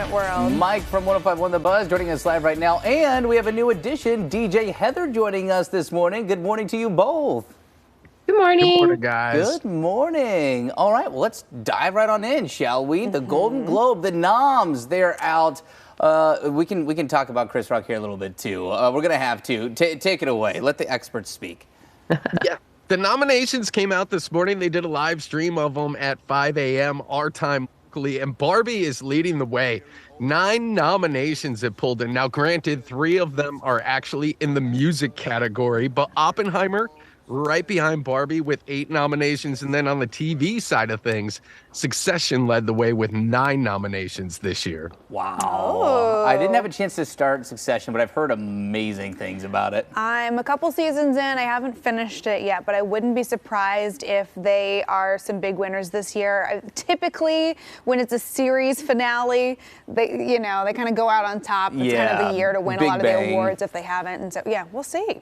entertainment world. Mike from 105.1 The Buzz joining us live right now. And we have a new addition, DJ Heather, joining us this morning. Good morning to you both. Good morning. Good morning, guys. Good morning. All right, well, let's dive right on in, shall we? The Golden Globe, the noms, they're out. We can talk about Chris Rock here a little bit, too. We're going to have to. Take it away. Let the experts speak. Yeah. The nominations came out this morning. They did a live stream of them at 5 a.m. our time locally, and Barbie is leading the way. 9 nominations it pulled in. Now, granted, 3 of them are actually in the music category, but Oppenheimer right behind Barbie with 8 nominations. And then on the TV side of things, Succession led the way with 9 nominations this year. Wow. Oh. I didn't have a chance to start Succession, but I've heard amazing things about it. I'm a couple seasons in. I haven't finished it yet, but I wouldn't be surprised if they are some big winners this year. Typically, when it's a series finale, they kind of go out on top. It's kind of the year to win a lot of the awards if they haven't. And so, yeah, we'll see.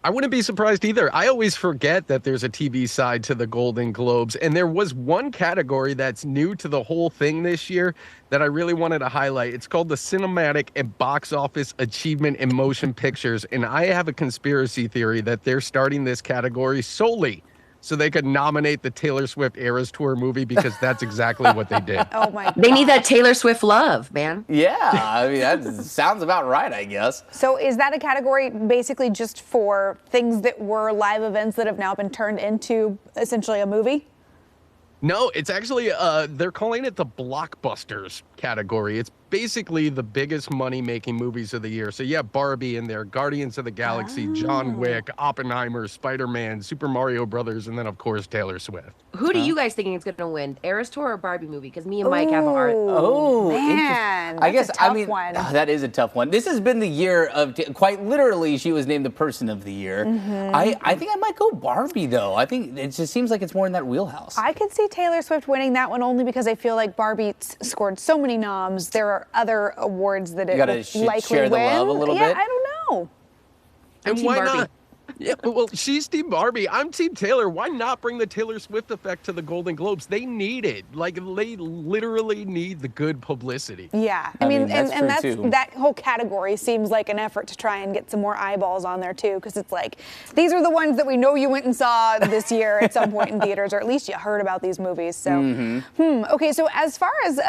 I wouldn't be surprised either. I always forget that there's a TV side to the Golden Globes, and there was one category that's new to the whole thing this year that I really wanted to highlight. It's called the Cinematic and Box Office Achievement in Motion Pictures, and I have a conspiracy theory that they're starting this category solely so they could nominate the Taylor Swift Eras Tour movie, because that's exactly what they did. Oh my God. They need that Taylor Swift love, man. Yeah, I mean, that sounds about right, I guess. So is that a category basically just for things that were live events that have now been turned into essentially a movie? No, it's actually, they're calling it the blockbusters category. It's basically the biggest money-making movies of the year. So, yeah, Barbie in there, Guardians of the Galaxy, John Wick, Oppenheimer, Spider-Man, Super Mario Brothers, and then, of course, Taylor Swift. Who do you guys think is going to win? Eras Tour or Barbie movie? Because me and Mike have a hard. Oh, man, I guess, that's a tough I mean, one. that is a tough one. This has been the year of, quite literally, she was named the person of the year. I think I might go Barbie, though. I think it just seems like it's more in that wheelhouse. I could see Taylor Swift winning that one only because I feel like Barbie scored so many noms. There are other awards that it will likely share the win. love a little yeah, bit. I don't know. And Team why Barbie. not? Yeah, well, she's Team Barbie. I'm Team Taylor. Why not bring the Taylor Swift effect to the Golden Globes? They need it. Like, they literally need the good publicity. Yeah, I mean, that's true, that's too. that whole category seems like an effort to try and get some more eyeballs on there too, because it's like these are the ones that we know you went and saw this year at some point in theaters, or at least you heard about these movies. So, okay. So as far as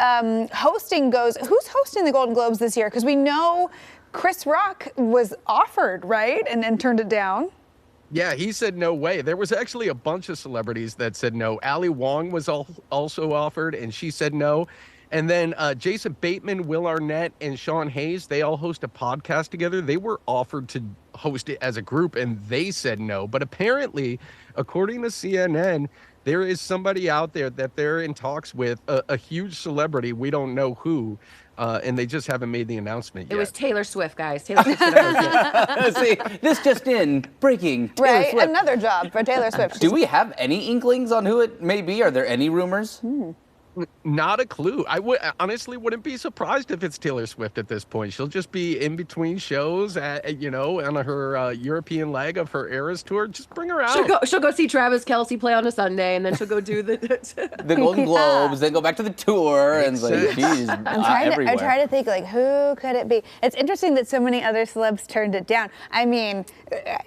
hosting goes, who's hosting the Golden Globes this year? Because we know Chris Rock was offered, right, and then turned it down. Yeah, he said no way. There was actually a bunch of celebrities that said no. Ali Wong was also offered, and she said no. And then Jason Bateman, Will Arnett, and Sean Hayes, they all host a podcast together. They were offered to host it as a group, and they said no. But apparently, according to CNN, there is somebody out there that they're in talks with, a huge celebrity. We don't know who. And they just haven't made the announcement yet. It was Taylor Swift, guys. Taylor Swift. See, this just in, breaking, Taylor Right, Swift. another job for Taylor Swift. Do we have any inklings on who it may be? Are there any rumors? Not a clue. I honestly wouldn't be surprised if it's Taylor Swift at this point. She'll just be in between shows, on her European leg of her Eras Tour. Just bring her out. She'll go see Travis Kelce play on a Sunday, and then she'll go do the. The Golden Globes, then go back to the tour, and it's like, geez, I'm everywhere. trying to think, like, who could it be? It's interesting that so many other celebs turned it down. I mean,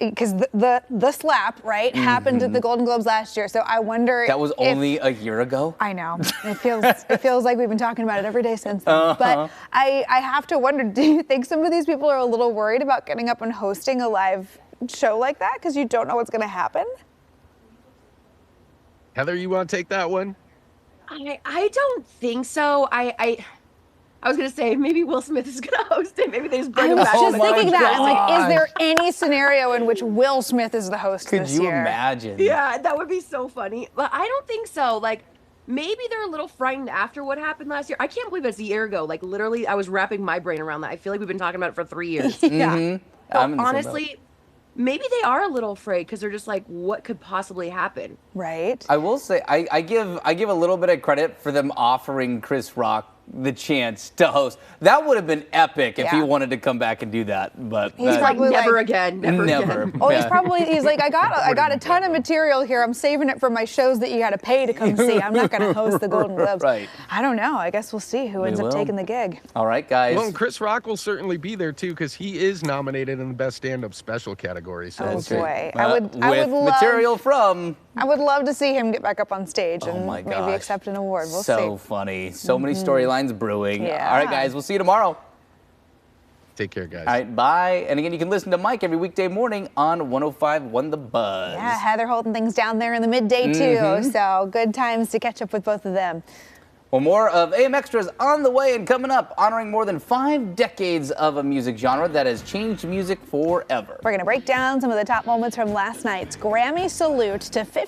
because the slap, right, happened at the Golden Globes last year. So I wonder That was only a year ago? I know. It feels like we've been talking about it every day since then. But I have to wonder, do you think some of these people are a little worried about getting up and hosting a live show like that because you don't know what's going to happen? Heather, you want to take that one? I don't think so. I was gonna say maybe Will Smith is gonna host it. Maybe they just bring I him was back. just thinking that. I'm like, is gosh. there any scenario in which Will Smith is the host Could this you year? imagine? Yeah, that would be so funny. But I don't think so. Like, maybe they're a little frightened after what happened last year. I can't believe it's a year ago. Like, literally, I was wrapping my brain around that. I feel like we've been talking about it for 3 years. Yeah. But I'm in the same boat. honestly, maybe they are a little afraid because they're just like, what could possibly happen? Right. I will say, I give a little bit of credit for them offering Chris Rock the chance to host. That would have been epic if he Yeah. wanted to come back and do that. But He's that- probably Never like- again. Never. never. Again. Oh, Yeah. he's like, I got a ton of material here. I'm saving it for my shows that you got to pay to come see. I'm not going to host the Golden Globes. Right. I don't know. I guess we'll see who ends up will. taking the gig. All right, guys. Well, and Chris Rock will certainly be there too because he is nominated in the best stand-up special category. So Oh we'll see. boy, with love material from. I would love to see him get back up on stage Oh and my maybe gosh. accept an award. We'll so see. Mm-hmm. funny. So many storylines brewing. Yeah. All right, guys. We'll see you tomorrow. Take care, guys. All right, bye. And again, you can listen to Mike every weekday morning on 105.1 The Buzz. Yeah, Heather holding things down there in the midday too. So good times to catch up with both of them. Well, more of AM Extras on the way and coming up, honoring more than 5 decades of a music genre that has changed music forever. We're going to break down some of the top moments from last night's Grammy salute to 50.